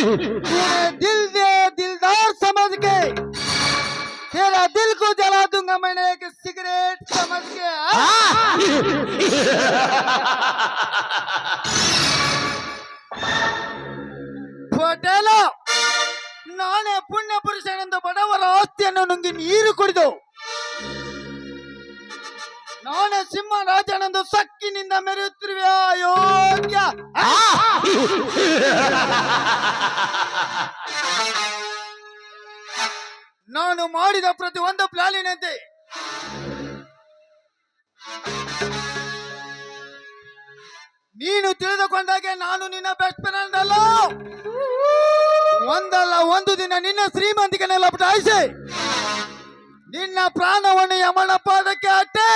तूने दिल दे दिलदार समझ के तेरा दिल को जला दूंगा मैंने एक सिगरेट समझ के ಪಟೇಲ ನಾನೇ ಪುಣ್ಯ ಪುರುಷನೆಂದು ಬಡವರ ಆಸ್ತಿಯನ್ನು ನುಂಗಿ ನೀರು ಕುಡಿದು ನಾನೇ ಸಿಂಹರಾಜನೆಂದು ಸಕ್ಕಿನಿಂದ ಮೆರೆಯುತ್ತಿರುವೆ ಅಯೋಗ್ಯ ನಾನು ಮಾಡಿದ ಪ್ರತಿ ಒಂದು ಪ್ಲಾನಿನಂತೆ ನೀನು ತಿಳಿದುಕೊಂಡಾಗೆ ನಾನು ನಿನ್ನ ಬೆಸ್ಟ್ ಫ್ರೆಂಡ್ ಅಲ್ಲ ಒಂದಲ್ಲ ಒಂದು ದಿನ ನಿನ್ನ ಶ್ರೀಮಂತಿಕೆನೆಲ್ಲ ಬಟಾಯಿಸಿ ನಿನ್ನ ಪ್ರಾಣವನ್ನು ಯಮನ ಪಾದಕ್ಕೆ ಅಟ್ಟೆ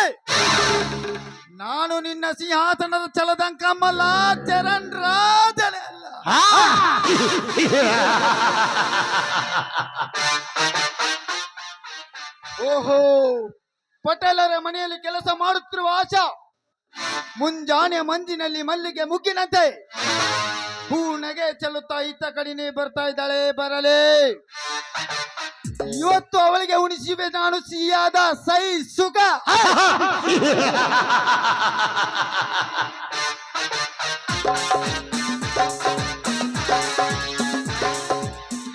ನಾನು ನಿನ್ನ ಸಿಂಹಾಸನದ ಛಲದಂಕಮ್ಮಲ್ಲ ಚರಣ್ ರಾಜನೇ ಅಲ್ಲ ಓಹೋ ಪಟೇಲರ ಮನೆಯಲ್ಲಿ ಕೆಲಸ ಮಾಡುತ್ತಿರುವ ಆಶಾ ಮುಂಜಾನೆ ಮಂಜಿನಲ್ಲಿ ಮಲ್ಲಿಗೆ ಮುಗ್ಗಿನಂತೆ ಹೂನಗೆ ಚೆಲ್ಲುತ್ತಾ ಇತ್ತ ಕಡಿನೆ ಬರ್ತಾ ಇದ್ದಾಳೆ ಬರಲೇ ಇವತ್ತು ಅವಳಿಗೆ ಉಣಿಸಿವೆ ನಾನು ಸಿಹಿಯಾದ ಸೈ ಸುಖ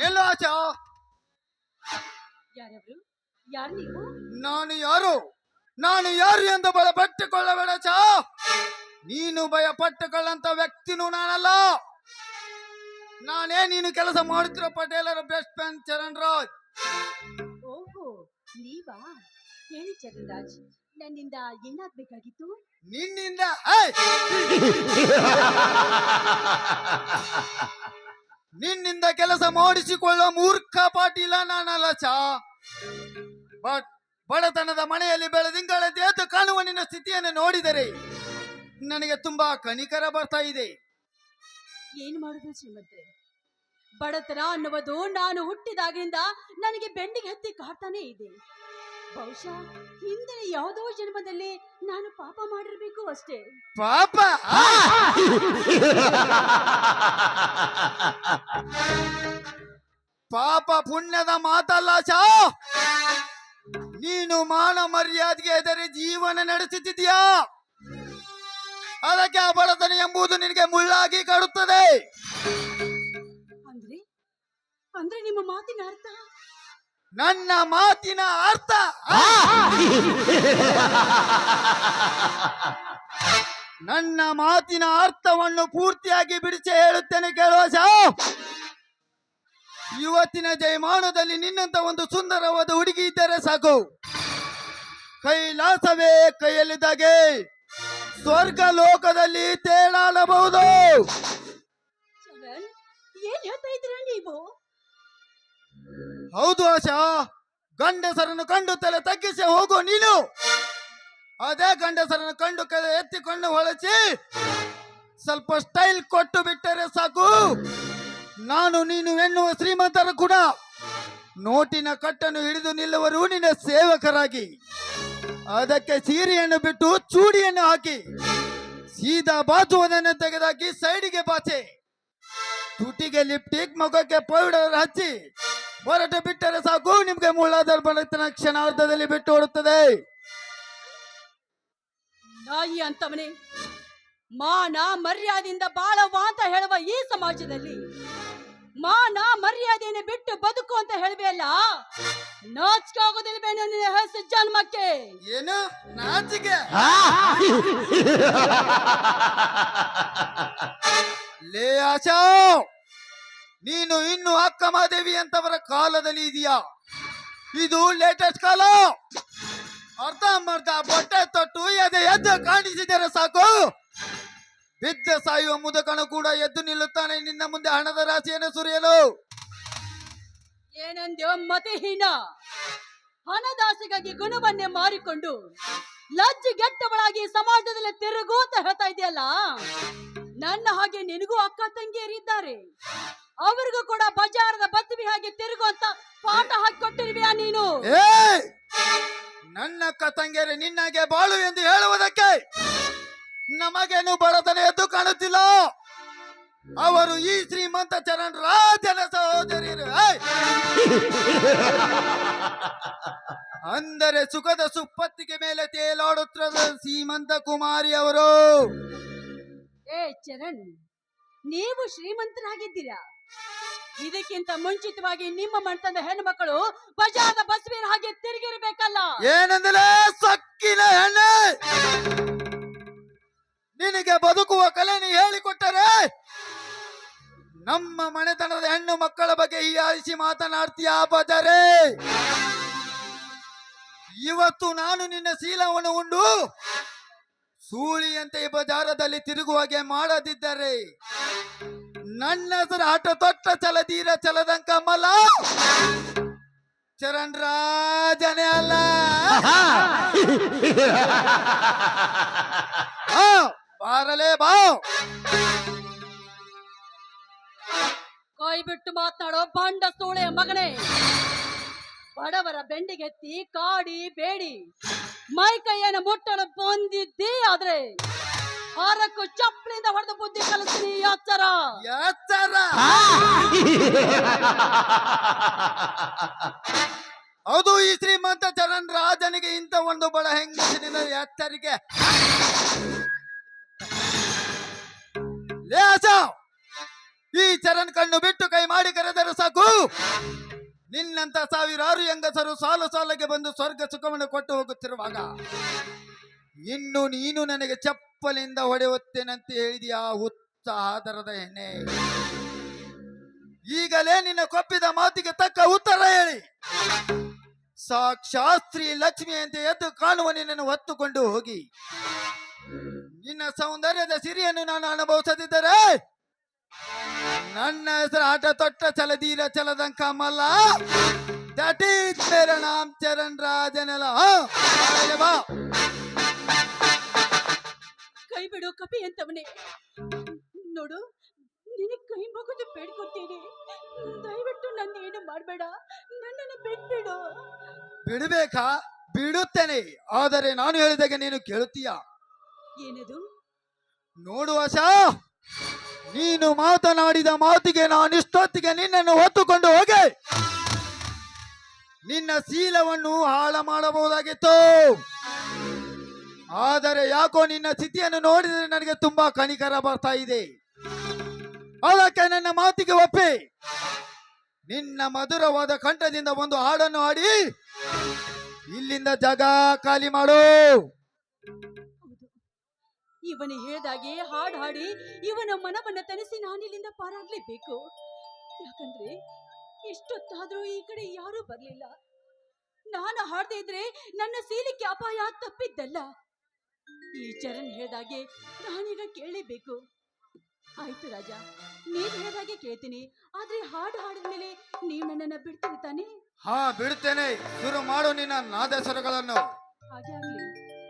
ಎಲ್ಲೋ ಆಚಾ ಯಾರು ನೀವು? ನಾನು ಯಾರು ಎಂದು ಭಯ ಪಟ್ಟುಕೊಳ್ಳಬೇಡ ಚಾ ನೀನು ಭಯ ಪಟ್ಟುಕೊಳ್ಳಂತ ವ್ಯಕ್ತಿನೂ ನಾನಲ್ಲ ನಾನೇ ನೀನು ಕೆಲಸ ಮಾಡುತ್ತಿರೋ ಪಟೇಲರ ಬೆಸ್ಟ್ ಫ್ರೆಂಡ್ ಚರಣ್ ರಾಜ್ ಓಹೋ ನೀವಾ ಹೇಳಿ ಚರಣ್ ರಾಜ್ ನನ್ನಿಂದ ಏನಾಗ್ಬೇಕಾಗಿತ್ತು ನಿನ್ನಿಂದ ನಿನ್ನಿಂದ ಕೆಲಸ ಮಾಡಿಸಿಕೊಳ್ಳೋ ಮೂರ್ಖ ಪಾಟೀಲ ನಾನಲ್ಲ ಚಾ ಬಟ್ ಬಡತನದ ಮನೆಯಲ್ಲಿ ಬೆಳೆದಿಂಗಳಂತೆ ಎದ್ದು ಕಾಣುವ ನಿನ್ನ ಸ್ಥಿತಿಯನ್ನು ನೋಡಿದರೆ ನನಗೆ ತುಂಬಾ ಕನಿಕರ ಬರ್ತಾ ಇದೆ ಏನು ಮಾಡುದು ಶ್ರೀಮಂತ್ರೆ ಬಡತನ ಅನ್ನುವುದು ನಾನು ಹುಟ್ಟಿದಾಗಿನಿಂದ ನನಗೆ ಬೆಂಡಿಗೆ ಹತ್ತಿ ಕಾಡ್ತಾನೆ ಇದೆ ಬಹುಶಃ ಹಿಂದಿನ ಯಾವುದೋ ಜನ್ಮದಲ್ಲಿ ನಾನು ಪಾಪ ಮಾಡಿರ್ಬೇಕು ಅಷ್ಟೇ ಪಾಪ ಪಾಪ ಪುಣ್ಯದ ಮಾತಲ್ಲ ಚಾ ನೀನು ಮಾನ ಮರ್ಯಾದೆಗೆ ಎದರೆ ಜೀವನ ನಡೆಸುತ್ತಿದ್ಯಾ ಅದಕ್ಕೆ ಆ ಬಡತನ ಎಂಬುದು ನಿನಗೆ ಮುಳ್ಳಾಗಿ ಕಾಡುತ್ತದೆ ಅಂದ್ರೆ ಅಂದ್ರೆ ನಿಮ್ಮ ಮಾತಿನ ಅರ್ಥ ನನ್ನ ಮಾತಿನ ಅರ್ಥ ನನ್ನ ಮಾತಿನ ಅರ್ಥವನ್ನು ಪೂರ್ತಿಯಾಗಿ ಬಿಡಿಸಿ ಹೇಳುತ್ತೇನೆ ಕೇಳುವ ಇವತ್ತಿನ ಜಯಮಾನದಲ್ಲಿ ನಿನ್ನಂತ ಒಂದು ಸುಂದರವಾದ ಹುಡುಗಿ ಇದ್ದರೆ ಸಾಕು ಕೈಲಾಸವೇ ಕೈಯಲ್ಲಿದ್ದಾಗೆ ಸ್ವರ್ಗ ಲೋಕದಲ್ಲಿ ತೇಲಾಡಬಹುದು ಏನ್ ಹೇಳ್ತಾ ಇದ್ದೀರಾ ನೀವು ಹೌದು ಆಶಾ ಗಂಡಸರನ್ನು ಕಂಡು ತಲೆ ತಗ್ಗಿಸಿ ಹೋಗು ನೀನು ಅದೇ ಗಂಡಸರನ್ನು ಕಂಡು ಕಲೆ ಎತ್ತಿಕೊಂಡು ಹೊಳಚಿ ಸ್ವಲ್ಪ ಸ್ಟೈಲ್ ಕೊಟ್ಟು ಬಿಟ್ಟರೆ ಸಾಕು ನಾನು ನೀನು ಎನ್ನುವ ಶ್ರೀಮಂತರು ಕೂಡ ನೋಟಿನ ಕಟ್ಟನ್ನು ಹಿಡಿದು ನಿಲ್ಲುವರು ನಿನ್ನ ಸೇವಕರಾಗಿ ಅದಕ್ಕೆ ಸೀರೆಯನ್ನು ಬಿಟ್ಟು ಚೂಡಿಯನ್ನು ಹಾಕಿ ಸೀದಾ ಬಾಚುವುದನ್ನು ತೆಗೆದಾಕಿ ಸೈಡಿಗೆ ಬಾಚೆ ತುಟಿಗೆ ಲಿಪ್ಟಿಕ್ ಮುಖಕ್ಕೆ ಪೌಡರ್ ಹಚ್ಚಿ ಹೊರಟು ಬಿಟ್ಟರೆ ಸಾಕು ನಿಮ್ಗೆ ಮುಳ್ಳಾದರ್ ಬಡತನ ಕ್ಷಣಾರ್ಧದಲ್ಲಿ ಬಿಟ್ಟು ಓಡುತ್ತದೆ ನಾಯಿ ಅಂತವನೇ ಮಾನ ಮರ್ಯಾದೆಯಿಂದ ಬಾಳವಾ ಅಂತ ಹೇಳುವ ಈ ಸಮಾಜದಲ್ಲಿ ಮಾನ ಮರ್ಯಾದೆಯನ್ನು ಬಿಟ್ಟು ಬದುಕು ಅಂತ ಹೇಳಬೇಲ್ಲ ನಾಚಿಕೆ ಆಗೋದಿಲ್ವೇನೋ ನಿನ್ನ ಹೆಸರು ಜನ್ಮಕ್ಕೆ ಏನು ನಾಚಿಕೆ ಲೇ ಆಶಾ ನೀನು ಇನ್ನು ಅಕ್ಕ ಮಾದೇವಿ ಅಂತವರ ಕಾಲದಲ್ಲಿ ಇದೆಯಾ ಇದು ಲೇಟೆಸ್ಟ್ ಕಾಲ ಅರ್ಧಂಬರ್ಧ ಬಟ್ಟೆ ತೊಟ್ಟು ಎದ್ದು ಕಾಣಿಸಿದರೆ ಸಾಕು ಬಿದ್ದ ಸಾಯುವ ಮುದುಕನು ಕೂಡ ಎದ್ದು ನಿಲ್ಲುತ್ತಾನೆ ನಿನ್ನ ಮುಂದೆ ಹಣದ ರಾಶಿಯನ್ನು ಸುರಿಯಲು ಏನಂದ್ಯೋ ಮತಿಹೀನ ಹಣದಾಸೆಗಾಗಿ ಗುಣವನ್ನೇ ಮಾರಿಕೊಂಡು ಲಜ್ಜೆಗೆಟ್ಟವಳಾಗಿ ಸಮಾಜದಲ್ಲಿ ತಿರುಗು ಅಂತ ಹೇಳ್ತಾ ಇದೆಯಲ್ಲ ನನ್ನ ಹಾಗೆ ನಿನಗೂ ಅಕ್ಕ ತಂಗಿಯರಿದ್ದಾರೆ ಅವರಿಗೂ ಕೂಡ ಬಜಾರದ ಬತ್ತಿವಿ ಹಾಗೆ ತಿರುಗು ಅಂತ ಪಾಠ ಹಾಕಿಕೊಟ್ಟಿರುವೆಯಾ ನೀನು ನನ್ನ ಅಕ್ಕ ತಂಗಿಯರು ನಿನ್ನಾಗೆ ಬಾಳು ಎಂದು ಹೇಳುವುದಕ್ಕೆ ನಮಗೇನು ಬಡತನ ಎದ್ದು ಕಾಣುತ್ತಿಲ್ಲ ಅವರು ಈ ಶ್ರೀಮಂತ ಚರಣ್ ರಾಜನ ಸಹೋದರಿಯರು. ಅಂದರೆ ಸುಖದ ಸುಪ್ಪತ್ತಿಗೆ ಮೇಲೆ ತೇಲಾಡುತ್ತಿರುವ ಶ್ರೀಮಂತ ಕುಮಾರಿ ಅವರು. ಏ ಚರಣ್, ನೀವು ಶ್ರೀಮಂತರಾಗಿದ್ದೀರಾ. ಇದಕ್ಕಿಂತ ಮುಂಚಿತವಾಗಿ ನಿಮ್ಮ ಮನೆತನದ ಹೆಣ್ಣು ಮಕ್ಕಳು ಬಜಾರದ ಬಸವೇರ ಹಾಗೆ ತಿರುಗಿರ್ಬೇಕಲ್ಲ. ಏನಂದಲೇ ಸಕ್ಕಿನ ಹೆಣ್ಣೆ, ನಿನಗೆ ಬದುಕುವ ಕಲೆಯನ್ನು ಹೇಳಿಕೊಟ್ಟರೆ ನಮ್ಮ ಮನೆತನದ ಹೆಣ್ಣು ಮಕ್ಕಳ ಬಗ್ಗೆ ಹೀಯಾಳಿಸಿ ಮಾತನಾಡ್ತೀಯ ಬಜಾರೆ. ಇವತ್ತು ನಾನು ನಿನ್ನ ಶೀಲವನ್ನು ಉಂಡು ಸೂಳಿಯಂತೆ ಈ ಬಜಾರದಲ್ಲಿ ತಿರುಗುವಾಗೆ ಮಾಡದಿದ್ದರೆ ನನ್ನ ಹೆಸರು ಆಟ ತೊಟ್ಟ ಚಲದೀರ ಚಲದಂಕಮ್ಮಲ್ಲ, ಚರಣ್ ರಾಜನೇ ಅಲ್ಲ. ಬಾರಲೇ ಬಾ. ಕೈ ಬಿಟ್ಟು ಮಾತನಾಡೋ ಬಂಡ ಸೋಳೆಯ ಮಗನೇ. ಬಡವರ ಬೆಂಡಿಗೆತ್ತಿ ಕಾಡಿ ಬೇಡಿ ಮೈ ಕೈಯನ್ನು ಮುಟ್ಟಲು ಬಂದಿದ್ದಿ, ಆದ್ರೆ ಹಾರಕ್ಕೂ ಚಪ್ಪಲಿಂದ ಹೊಡೆದು ಬುದ್ಧಿ ಕಲಿಸ್ತೀನಿ. ಎಚ್ಚರ ಎಚ್ಚರ. ಹೌದು, ಈ ಶ್ರೀಮಂತ ಚರಣ್ ರಾಜನಿಗೆ ಇಂಥ ಒಂದು ಬಡ ಹೆಂಗಸಿನ ಎಚ್ಚರಿಕೆ. ಲೇಸ, ಈ ಚರಣ್ ಕಣ್ಣು ಬಿಟ್ಟು ಕೈ ಮಾಡಿ ಕರೆದರೆ ಸಾಕು, ನಿನ್ನಂತ ಸಾವಿರಾರು ಹೆಂಗಸರು ಸಾಲು ಸಾಲಿಗೆ ಬಂದು ಸ್ವರ್ಗ ಸುಖವನ್ನು ಕೊಟ್ಟು ಹೋಗುತ್ತಿರುವಾಗ ಇನ್ನು ನೀನು ನನಗೆ ಚಪ್ಪಲಿಂದ ಹೊಡೆಯುತ್ತೇನಂತ ಹೇಳಿದೆಯಾ ಹುಚ್ಚ ಆದರದ ಹೆಣ್ಣೆ. ಈಗಲೇ ನಿನ್ನ ಕೊಪ್ಪಿದ ಮಾತಿಗೆ ತಕ್ಕ ಉತ್ತರ ಹೇಳಿ ಸಾಕ್ಷಾತ್ ಲಕ್ಷ್ಮಿಯಂತೆ ಎದ್ದು ಕಾಣುವ ನಿನ್ನನ್ನು ಹೊತ್ತುಕೊಂಡು ಹೋಗಿ ನಿನ್ನ ಸೌಂದರ್ಯದ ಸಿರಿಯನ್ನು ನಾನು ಅನುಭವಿಸದಿದ್ದರೆ ನನ್ನ ಹೆಸರು ಆಟ ತೊಟ್ಟ ಚಲದೀರ ಚಲದಂಕಮ್ಮಲ್ಲ, ದಟ್ ಈಸ್ ಮೇರ ನಾಮ್ ಚರಣ್ ರಾಜನಲ್ಲ. ಬಾ. ಕೈ ಬಿಡು ಕಪಿ ಅಂತವನೇ. ನೋಡು, ನಿನಗೆ ಕೈ ಮುಗಿದು ಬೇಡ್ಕೊತೀನಿ, ದಯವಿಟ್ಟು ನನ್ನ ಏನು ಮಾಡಬೇಡ, ನನ್ನನ್ನು ಬಿಟ್ಬಿಡು. ಬಿಡಬೇಕಾ? ಬಿಡುತ್ತೇನೆ, ಆದರೆ ನಾನು ಹೇಳಿದಾಗ ನೀನು ಕೇಳುತ್ತೀಯ? ಏನದು? ನೋಡು ಆಶಾ, ನೀನು ಮಾತನಾಡಿದ ಮಾತಿಗೆ ನಾನು ಇಷ್ಟೊತ್ತಿಗೆ ನಿನ್ನನ್ನು ಹೊತ್ತುಕೊಂಡು ಹೋಗಿ ನಿನ್ನ ಶೀಲವನ್ನು ಹಾಳ ಮಾಡಬಹುದಾಗಿತ್ತು. ಆದರೆ ಯಾಕೋ ನಿನ್ನ ಸ್ಥಿತಿಯನ್ನು ನೋಡಿದರೆ ನನಗೆ ತುಂಬಾ ಕನಿಕರ ಬರ್ತಾ ಇದೆ. ಅದಕ್ಕೆ ನನ್ನ ಮಾತಿಗೆ ಒಪ್ಪಿ ನಿನ್ನ ಮಧುರವಾದ ಕಂಠದಿಂದ ಒಂದು ಹಾಡನ್ನು ಹಾಡಿ ಇಲ್ಲಿಂದ ಜಾಗ ಖಾಲಿ ಮಾಡು. ಇವನು ಹೇಳ್ದಾಗೆ ಹಾಡು ಹಾಡಿ ಇವನ ಮನವನ್ನ ತನಿಸಿ ನಾನಿಲ್ಲಿಂದ ಪಾರಾಗ್ಲೇಬೇಕು. ಯಾಕಂದ್ರೆ ಇಷ್ಟೊತ್ತಾದ್ರೂ ಈ ಕಡೆ ಯಾರೂ ಬರ್ಲಿಲ್ಲ. ನಾನು ಹಾಡದೇ ಇದ್ರೆ ನನ್ನ ಸೀಲಿಕ್ಕೆ ಅಪಾಯ ತಪ್ಪಿದ್ದಲ್ಲ. ಈ ಚರಣ್ ಹೇಳ್ದಾಗೆ ನಾನೀಗ ಕೇಳಲೇಬೇಕು. ಆಯ್ತು ರಾಜ, ನೀನ್ ಹೇಳ್ದಾಗೆ ಕೇಳ್ತೀನಿ, ಆದ್ರೆ ಹಾಡು ಹಾಡಿದ್ಮೇಲೆ ನೀವು ನನ್ನನ್ನ ಬಿಡ್ತೀರಿ ತಾನೆ? ಹಾ, ಬಿಡುತ್ತೇನೆ. ಶುರು ಮಾಡು ನಿನ್ನ ನಾದಸ್ವರಗಳನ್ನು. ಹಾಗೆ ಆಗ್ಲಿ.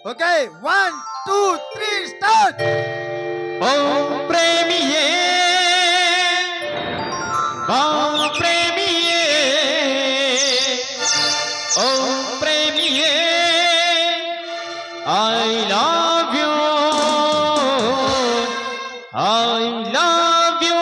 Okay, 1 2 3 start. ಓ ಪ್ರೇಮಿಯೇ, ಓ ಪ್ರೇಮಿಯೇ, ಓ ಪ್ರೇಮಿಯೇ, I love you, I love you.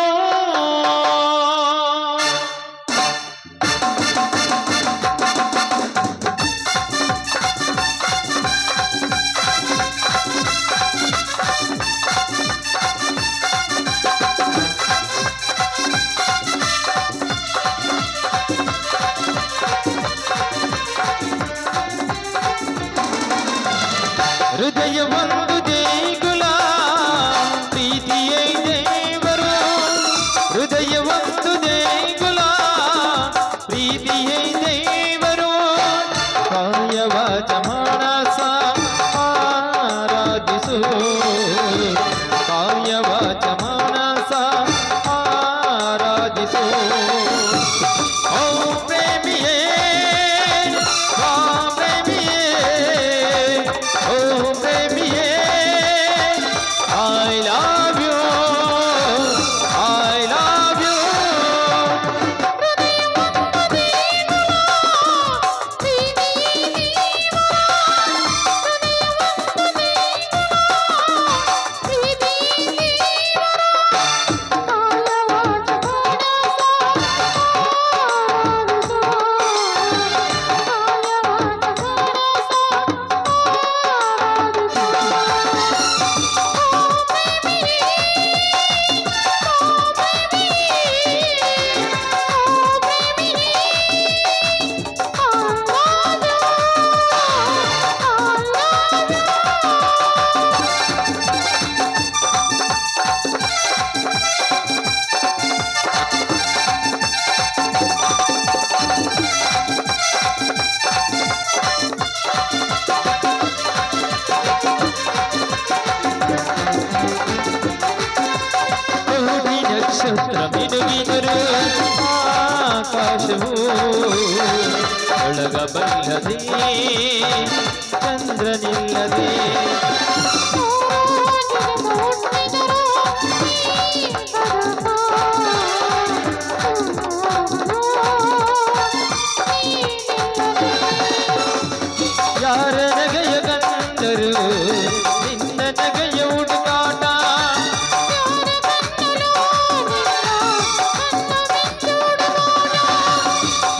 ಹೃದಯವ ಒಳಗಬಲ್ಲದೆ ಚಂದ್ರನಿಲ್ಲದೆ ಯಾರ ನಗೆಯ ಕಂಡರು ನಿನ್ನ ನಗೆಯ ಹುಡುಕಾಟ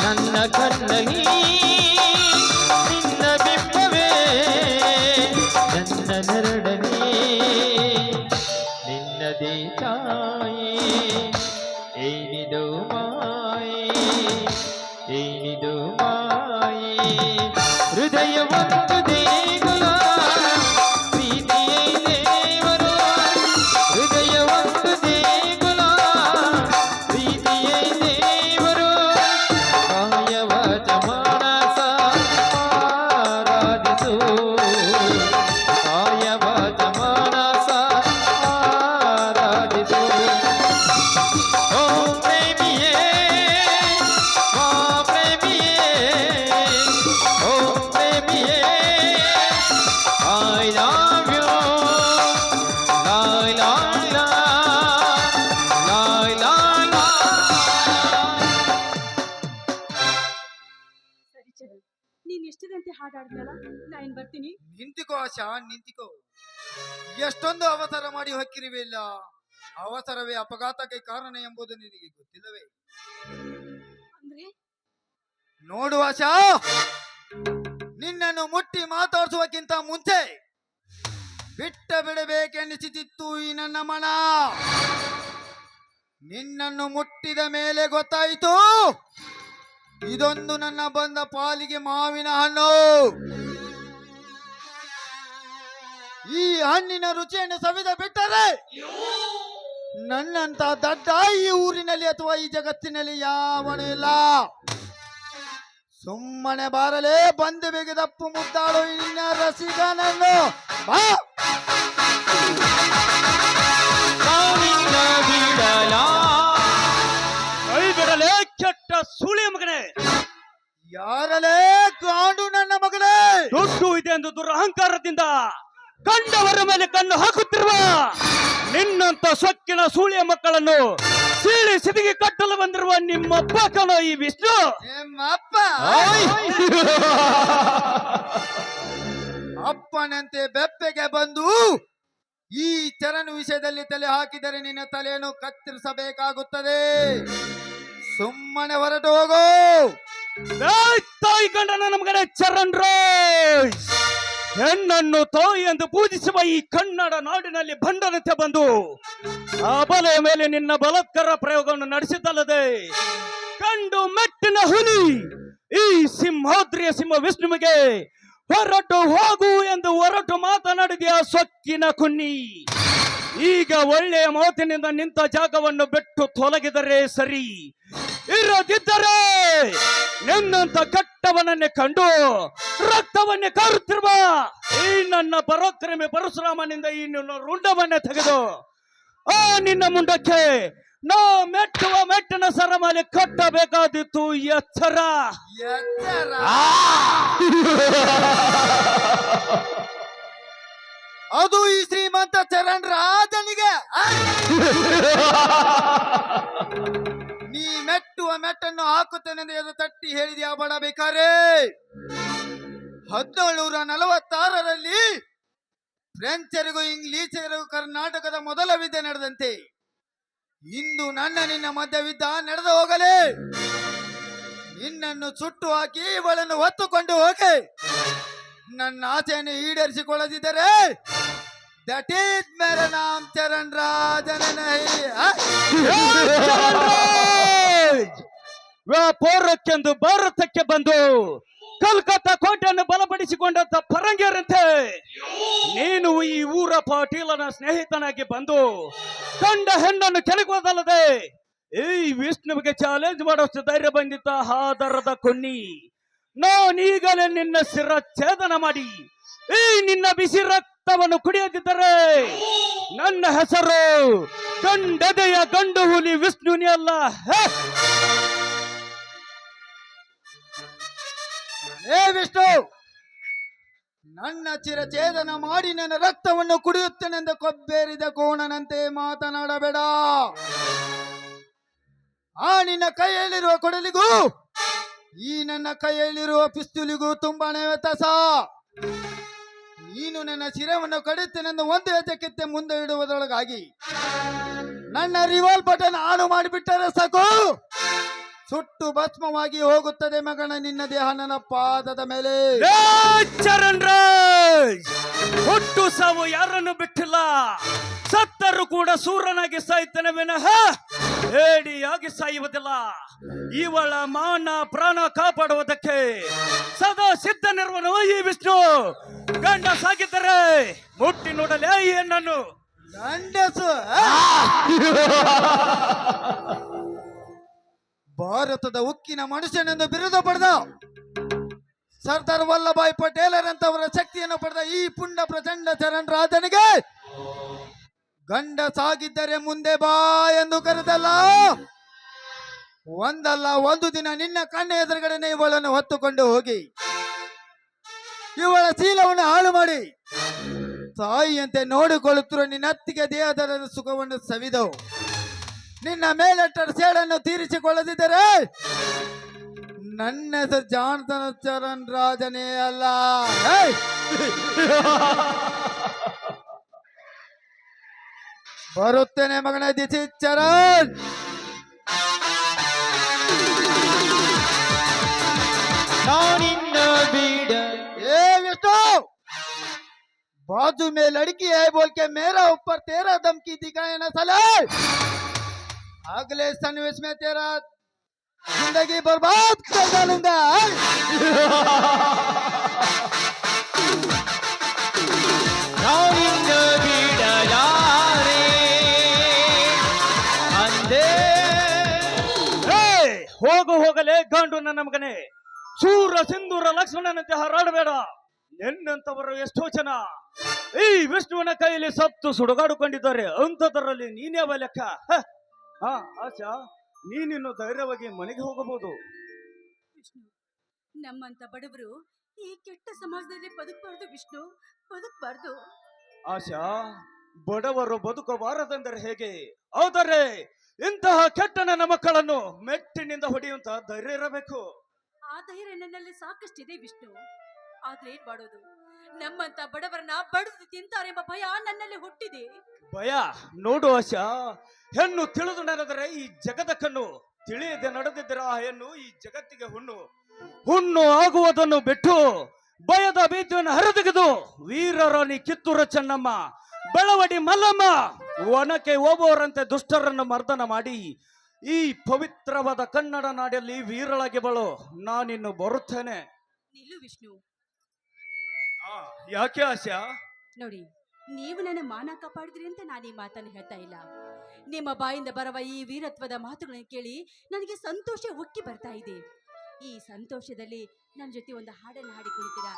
ನನ್ನ ಕಣ್ಣಲ್ಲಿ ನಿನ್ನ ಬಿಂಬವೇ ನನ್ನ ನೆರಳನೆ ನಿನ್ನದೇ ಛಾಯೆ ಏನಿದು ಮಾಯೆ ಏನಿದು ಮಾಯೆ ಹೃದಯ ಒಂದು ದೇಗುಲ ಪ್ರೀತಿಯೇ ದೇವರು ಹೃದಯ ಒಂದು ದೇಗುಲ ಪ್ರೀತಿಯೇ ದೇವರು ಕಾಯವ ಮಾನಸ ಆರಾಧಿಸು ಕಾಯವ ಮಾನಸ ಆರಾಧಿಸು ಓ ಪ್ರೇಮಿಯೇ ಮಾ ಪ್ರೇಮಿಯೇ ಓ ಪ್ರೇಮಿಯೇ I love you la la la la la ಸರಿ ಚರಣ್, ನೀನ್ ಎಷ್ಟಿದಂತೆ ಹಾಡಾಡ್ದಲ್ಲ, ನಾ ಏನ್ ಬರ್ತೀನಿ. ನಿಂತಿಕೋ ಆಶಾ, ನಿಂತಿಕೋ. ಎಷ್ಟೊಂದು ಅವಸರ ಮಾಡಿ ಹೊಕ್ಕಿರುವಿಲ್ಲ. ಅವಸರವೇ ಅಪಘಾತಕ್ಕೆ ಕಾರಣ ಎಂಬುದು ನಿನಗೆ ಗೊತ್ತಿಲ್ಲವೇ? ಅಂದ್ರೆ ನೋಡು ಆಶಾ, ನಿನ್ನನ್ನು ಮುಟ್ಟಿ ಮಾತಾಡಿಸುವಕ್ಕಿಂತ ಮುಂಚೆ ಬಿಟ್ಟ ಬಿಡಬೇಕೆನ್ನಿಸುತ್ತಿತ್ತು ಈ ನನ್ನ ಮನ. ನಿನ್ನನ್ನು ಮುಟ್ಟಿದ ಮೇಲೆ ಗೊತ್ತಾಯಿತು, ಇದೊಂದು ನನ್ನ ಬಂದ ಪಾಲಿಗೆ ಮಾವಿನ ಹಣ್ಣು. ಈ ಹಣ್ಣಿನ ರುಚಿಯನ್ನು ಸವಿದ ಬಿಟ್ಟರೆ ನನ್ನಂತ ದಡ್ಡ ಈ ಊರಿನಲ್ಲಿ ಅಥವಾ ಈ ಜಗತ್ತಿನಲ್ಲಿ ಯಾವನೂ ಇಲ್ಲ. ಸುಮ್ಮನೆ ಬಾರಲೇ ಬಂದು ಬೇಗದಪ್ಪು ಮುದ್ದಾಳು ನಿನ್ನ ರಸಿಕನನ್ನು ಬಾ. ಸಾವಿನ ಬಿಡಲ ಕೈ ಬಿಡಲೇ ಕೆಟ್ಟ ಸುಳಿ ಮಗನೇ. ಯಾರಲೇ ಕಾಂಡು ನನ್ನ ಮಗಳೇ? ದುಡ್ಡು ಇದೆ ಎಂದು ದುರಹಂಕಾರದಿಂದ ಕಂಡವರ ಮೇಲೆ ಕಣ್ಣು ಹಾಕುತ್ತಿರುವ ನಿನ್ನಂತ ಸೊಕ್ಕಿನ ಸೂಳಿಯ ಮಕ್ಕಳನ್ನು ಸೀಳಿ ಸಿದಿಗೆ ಕಟ್ಟಲು ಬಂದಿರುವ ನಿಮ್ಮಪ್ಪ ಕಣೋ ಈ ವಿಷ್ಣು. ನಿಮ್ಮಪ್ಪ ಅಪ್ಪನಂತೆ ಬೆಪ್ಪೆಗೆ ಬಂದು ಈ ಚರಣ ವಿಷಯದಲ್ಲಿ ತಲೆ ಹಾಕಿದರೆ ನಿನ್ನ ತಲೆಯನ್ನು ಕತ್ತರಿಸಬೇಕಾಗುತ್ತದೆ. ಸುಮ್ಮನೆ ಹೊರಟು ಹೋಗು. ಏಯ್ ತಾಯಿ ಗಂಡನ ನಮಗಡೆ ಚರಣ್ ರೋಯ್, ಹೆಣ್ಣನ್ನು ತಾಯಿ ಎಂದು ಪೂಜಿಸುವ ಈ ಕನ್ನಡ ನಾಡಿನಲ್ಲಿ ಬಂಡನಂತೆ ಬಂದು ಆ ಬಲೆಯ ಮೇಲೆ ನಿನ್ನ ಬಲಾತ್ಕಾರ ಪ್ರಯೋಗವನ್ನು ನಡೆಸಿದ್ದಲ್ಲದೆ ಕಂಡು ಮೆಟ್ಟಿನ ಹುಲಿ ಈ ಸಿಂಹಾದ್ರಿಯ ಸಿಂಹ ವಿಷ್ಣುವಿಗೆ ಹೊರಟು ಹೋಗು ಎಂದು ಹೊರಟು ಮಾತನಾಡಿದೆಯ ಸೊಕ್ಕಿನ ಕುನ್ನಿ. ಈಗ ಒಳ್ಳೆಯ ಮಾತಿನಿಂದ ನಿಂತ ಜಾಗವನ್ನು ಬಿಟ್ಟು ತೊಲಗಿದರೆ ಸರಿ, ಇರದಿದ್ದರೆ ನಿನ್ನಂತ ಕಟ್ಟವನನ್ನೇ ಕಂಡು ರಕ್ತವನ್ನೇ ಕಾರುತ್ತಿರುವ ಈ ನನ್ನ ಪರಾಕ್ರಮಿ ಪರಶುರಾಮನಿಂದ ಈ ನಿನ್ನ ರುಂಡವನ್ನೇ ತೆಗೆದು ಆ ನಿನ್ನ ಮುಂಡಕ್ಕೆ ನಾ ಮೆಟ್ಟುವ ಮೆಟ್ಟಿನ ಸರಮಾಲೆ ಕಟ್ಟಬೇಕಾದಿತ್ತು. ಎಚ್ಚರ. ಎಚ್ಚರ. ಅದು ಈ ಶ್ರೀಮಂತ ಚರಣ್ ರಾಜನಿಗೆ ನೀ ಮೆಟ್ಟುವ ಮೆಟ್ಟನ್ನು ಹಾಕುತ್ತೇನೆಂದು ಎದು ತಟ್ಟಿ ಹೇಳಿದ್ಯಾ ಬಡ ಬೇಕಾರೆ? 1746ರಲ್ಲಿ ಫ್ರೆಂಚರಿಗೂ ಇಂಗ್ಲಿಷರಿಗೂ ಕರ್ನಾಟಕದ ಮೊದಲ ವಿದ್ಯೆ ನಡೆದಂತೆ ಇಂದು ನನ್ನ ನಿನ್ನ ಮಧ್ಯವಿದ್ದ ನಡೆದು ಹೋಗಲೇ. ನಿನ್ನನ್ನು ಸುಟ್ಟು ಹಾಕಿ ಇವಳನ್ನು ಹೊತ್ತುಕೊಂಡು ಹೋಗಿ ನನ್ನ ಆಸೆಯನ್ನು ಈಡೇರಿಸಿಕೊಳ್ಳದಿದ್ದರೆ ದಟ್ ಈಸ್ ಮೇರ ನಾಮ್ ಚರಣ್ ರಾಜನ ನಹಿ. ವ್ಯಾಪಾರಕ್ಕೆಂದು ಭಾರತಕ್ಕೆ ಬಂದು ಕಲ್ಕತ್ತಾ ಕೋಟೆಯನ್ನು ಬಲಪಡಿಸಿಕೊಂಡಂತ ಪರಂಗಿಯರಂತೆ ನೀನು ಈ ಊರ ಪಾಟೀಲನ ಸ್ನೇಹಿತನಾಗಿ ಬಂದು ಕಂಡ ಹೆಣ್ಣನ್ನು ಕೆಳಗೋದಲ್ಲದೆ ಈ ವಿಷ್ಣುವಿಗೆ ಚಾಲೆಂಜ್ ಮಾಡೋಷ್ಟು ಧೈರ್ಯ ಬಂದಿದ್ದ ಹಾದರದ ಕೊನ್ನಿ. ನಾನೀಗಲೇ ನಿನ್ನ ಶಿರಚ್ಛೇದನ ಮಾಡಿ ಈ ನಿನ್ನ ಬಿಸಿ ರಕ್ತವನ್ನು ಕುಡಿಯದಿದ್ದರೆ ನನ್ನ ಹೆಸರು ಗಂಡದೆಯ ಗಂಡು ಹುಲಿ ವಿಷ್ಣುನಿ ಅಲ್ಲ. ಏ ವಿಷ್ಣು, ನನ್ನ ಚಿರಛೇದನ ಮಾಡಿ ನನ್ನ ರಕ್ತವನ್ನು ಕುಡಿಯುತ್ತೇನೆಂದು ಕೊಬ್ಬೇರಿದ ಕೋಣನಂತೆ ಮಾತನಾಡಬೇಡ. ಆ ನಿನ್ನ ಕೈಯಲ್ಲಿರುವ ಕೊಡಲಿಗೂ ಈ ನನ್ನ ಕೈಯಲ್ಲಿರುವ ಪಿಸ್ತೂಲಿಗೂ ತುಂಬಾನೇ ವ್ಯತ್ಯಾಸ. ನೀನು ನನ್ನ ಶಿರವನ್ನು ಕಡಿಯುತ್ತೇನೆಂದು ಒಂದು ಹೆಜ್ಜೆಕ್ಕಿತ್ತೆ ಮುಂದೆ ಇಡುವುದರೊಳಗಾಗಿ ನನ್ನ ರಿವಾಲ್ವ್ ಬಟನ್ ಆನು ಮಾಡಿಬಿಟ್ಟರೆ ಸಾಕು, ಸುಟ್ಟು ಭಸ್ಮವಾಗಿ ಹೋಗುತ್ತದೆ ಮಗನ ನಿನ್ನ ದೇಹ ನನ್ನ ಪಾದದ ಮೇಲೆ. ಏ ಚರಣ್ ರಾಜ್, ಹುಟ್ಟು ಸಾವು ಯಾರನ್ನು ಬಿಟ್ಟಿಲ್ಲ. ಸತ್ತರೂ ಕೂಡ ಸೂರನಾಗಿ ಸಾಯ್ತಾನೆ ವಿನಃ ಹೇಡಿಯಾಗಿ ಸಾಯುವುದಿಲ್ಲ. ಇವಳ ಮಾನ ಪ್ರಾಣ ಕಾಪಾಡುವುದಕ್ಕೆ ಸದಾ ಸಿದ್ಧನಿರುವನು ಈ ವಿಷ್ಣು. ಗಂಡ ಸಾಗಿದ್ದರೆ ಮುಟ್ಟಿ ನೋಡಲೇ ಈ ಹೆಣ್ಣನ್ನು. ಗಂಡಸು ಭಾರತದ ಉಕ್ಕಿನ ಮನುಷ್ಯನೆಂದು ಬಿರುದು ಪಡೆದ ಸರ್ದಾರ್ ವಲ್ಲಭಾಯ್ ಪಟೇಲರ್ ಅಂತವರ ಶಕ್ತಿಯನ್ನು ಪಡೆದ ಈ ಪುಂಡ ಪ್ರಚಂಡ ಚರಣ್ ರಾಜನಿಗೆ ಗಂಡ ಸಾಗಿದ್ದರೆ ಮುಂದೆ ಬಾ ಎಂದು ಕರೆದಲ್ಲ. ಒಂದಲ್ಲ ಒಂದು ದಿನ ನಿನ್ನ ಕಣ್ಣ ಎದುರುಗಡೆನೆ ಇವಳನ್ನು ಹೊತ್ತುಕೊಂಡು ಹೋಗಿ ಇವಳ ಶೀಲವನ್ನು ಹಾಳು ಮಾಡಿ ತಾಯಿಯಂತೆ ನೋಡಿಕೊಳ್ಳುತ್ತಿರುವ ನಿನ್ನ ಅತ್ತಿಗೆ ದೇಹದ ಸುಖವನ್ನು ಸವಿದವು. ನಿನ್ನ ಮೇಲೆಟ್ಟರ ಸೇಡನ್ನು ತೀರಿಸಿಕೊಳ್ಳದಿದ್ದರೆ ನನ್ನ ಹೆಸರು ಜಾಣತನ ಚರಣ್ ರಾಜನೇ ಅಲ್ಲ. ಏಯ್! ಬರುತ್ತೇನೆ ಮಗನ ದಿಸಿ ಚರಣ್. ನಾನಿನ್ನ ಬಿಡ ए विष्णु, बाजू में लड़की है बोल के मेरा ऊपर तेरा धमकी दिखाए ना साले, अगले सन्निवेश में तेरा जिंदगी बर्बाद कर डालूंगा. ನಾನಿನ್ನ ಬಿಡಲಾರೆ ಅಂದೇ. ಹೋಗಲೇ ಗಂಡು ನನ್ನ ಮಗನೇ. ಸೂರ ಸಿಂಧೂರ ಲಕ್ಷ್ಮಣನಂತೆ ಹಾರಾಡಬೇಡ. ನಿನ್ನಂತವರು ಎಷ್ಟೋ ಜನ ಈ ವಿಷ್ಣುವಿನ ಕೈಯಲ್ಲಿ ಸತ್ತು ಸುಡುಗಾಡುಕೊಂಡಿದ್ದಾರೆ. ಅಂಥದ್ರಲ್ಲಿ ನೀನ್ಯಾವ ಲೆಕ್ಕ? ಹಾ ಆಶಾ, ನೀನಿನ್ನು ಧೈರ್ಯವಾಗಿ ಮನೆಗೆ ಹೋಗಬಹುದು. ವಿಷ್ಣು, ನಮ್ಮಂತ ಬಡವರು ಈ ಕೆಟ್ಟ ಸಮಾಜದಲ್ಲಿ ಬದುಕಬಾರ್ದು ವಿಷ್ಣು, ಬದುಕಬಾರ್ದು. ಆಶಾ, ಬಡವರು ಬದುಕಬಾರದೆಂದರೆ ಹೇಗೆ? ಆದರೆ ಇಂತಹ ಕೆಟ್ಟ ನನ್ನ ಮಕ್ಕಳನ್ನು ಮೆಟ್ಟಿನಿಂದ ಹೊಡೆಯುವಂತ ಧೈರ್ಯ ಇರಬೇಕು. ಆ ಧೈರ್ಯ ನನ್ನಲ್ಲಿ ಸಾಕಷ್ಟಿದೆ ವಿಷ್ಣು. ಆದ್ರೆ ಏನ್ ಮಾಡೋದು, ನಮ್ಮಂತ ಬಡವರನ್ನ ಬಡದು ತಿಂತಾರೆಂಬ ಭಯ ನನ್ನಲ್ಲಿ ಹುಟ್ಟಿದೆ. ಭಯ? ನೋಡು ಆಶಾ, ಹೆಣ್ಣು ತಿಳಿದು ನಡೆದರೆ ಈ ಜಗದ ಕಣ್ಣು, ತಿಳಿಯದೆ ನಡೆದಿದ್ದರೆ ಆ ಹೆಣ್ಣು ಈ ಜಗತ್ತಿಗೆ ಹುಣ್ಣು ಆಗುವುದನ್ನು ಬಿಟ್ಟು ಭಯದ ಬೀಜವನ್ನು ಹರಿದೆಗೆದು ವೀರರಾಣಿ ಕಿತ್ತೂರ ಚೆನ್ನಮ್ಮ, ಬೆಳವಡಿ ಮಲ್ಲಮ್ಮ ಒನಕೆ ಓಬುವರಂತೆ ದುಷ್ಟರನ್ನು ಮರ್ದನ ಮಾಡಿ ಈ ಪವಿತ್ರವಾದ ಕನ್ನಡ ನಾಡಲ್ಲಿ ವೀರಳಾಗಿ ಬಳು. ನಾನಿನ್ನು ಬರುತ್ತೇನೆ. ನಿಲ್ಲು ವಿಷ್ಣು. ಯಾಕೆ ಆಶಾ? ನೋಡಿ, ನೀವು ನನ್ನ ಮಾನ ಕಾಪಾಡಿದ್ರಿ ಅಂತ ನಾನು ಈ ಮಾತನ್ನು ಹೇಳ್ತಾ ಇಲ್ಲ. ನಿಮ್ಮ ಬಾಯಿಂದ ಬರುವ ಈ ವೀರತ್ವದ ಮಾತುಗಳನ್ನು ಕೇಳಿ ನನಗೆ ಸಂತೋಷ ಉಕ್ಕಿ ಬರ್ತಾ ಇದೆ. ಈ ಸಂತೋಷದಲ್ಲಿ ನನ್ನ ಜೊತೆ ಒಂದು ಹಾಡನ್ನು ಹಾಡಿ ಕುಳಿತೀರಾ?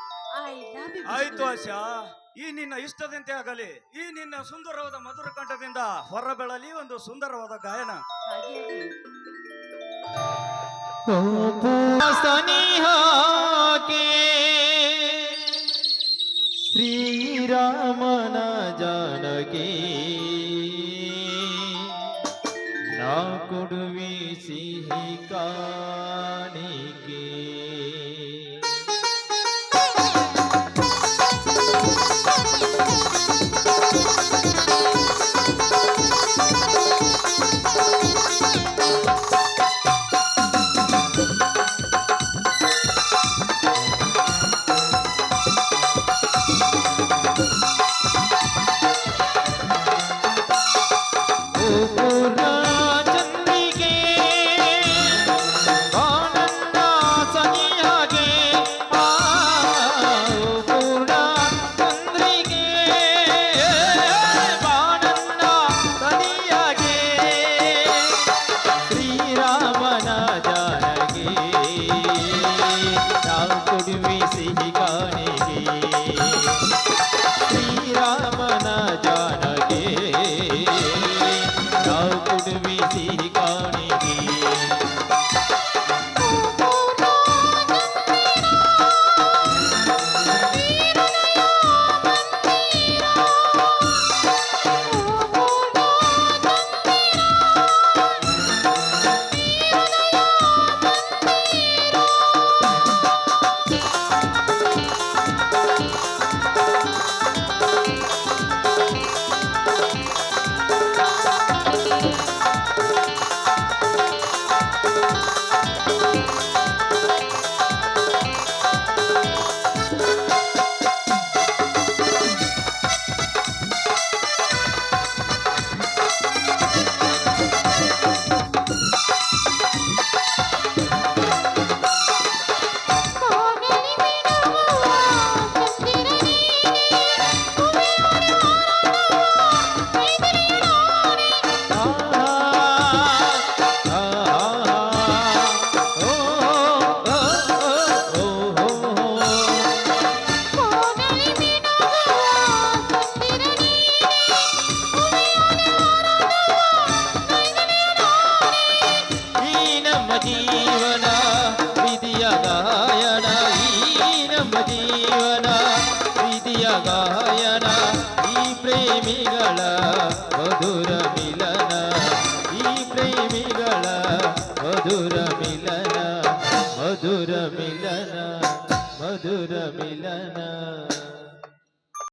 I love you. ಆಯ್ತು ಆಶಾ, ಈ ನಿನ್ನ ಇಷ್ಟದಂತೆ ಆಗಲಿ. ಈ ನಿನ್ನ ಸುಂದರವಾದ ಮಧುರ ಕಂಠದಿಂದ ಹೊರಬೆಳಲಿ ಒಂದು ಸುಂದರವಾದ ಗಾಯನ. ಹಾಗೆ ಆಗಲಿ. ಸನಿಹಾಕೆ ಶ್ರೀರಾಮನ ಜಾನಕಿ ನಾ ಕೊಡುವೆ ಸಿಹಿ ಕಾಣಿಕೆ. ಚಂದ್ರಿಕೆ ಮಧುರ ಮಿಲನ ಈ ಪ್ರೇಮಿಗಳ ಮಧುರ ಮಿಲನ ಮಧುರ ಮಿಲನ ಮಧುರ ಮಿಲನ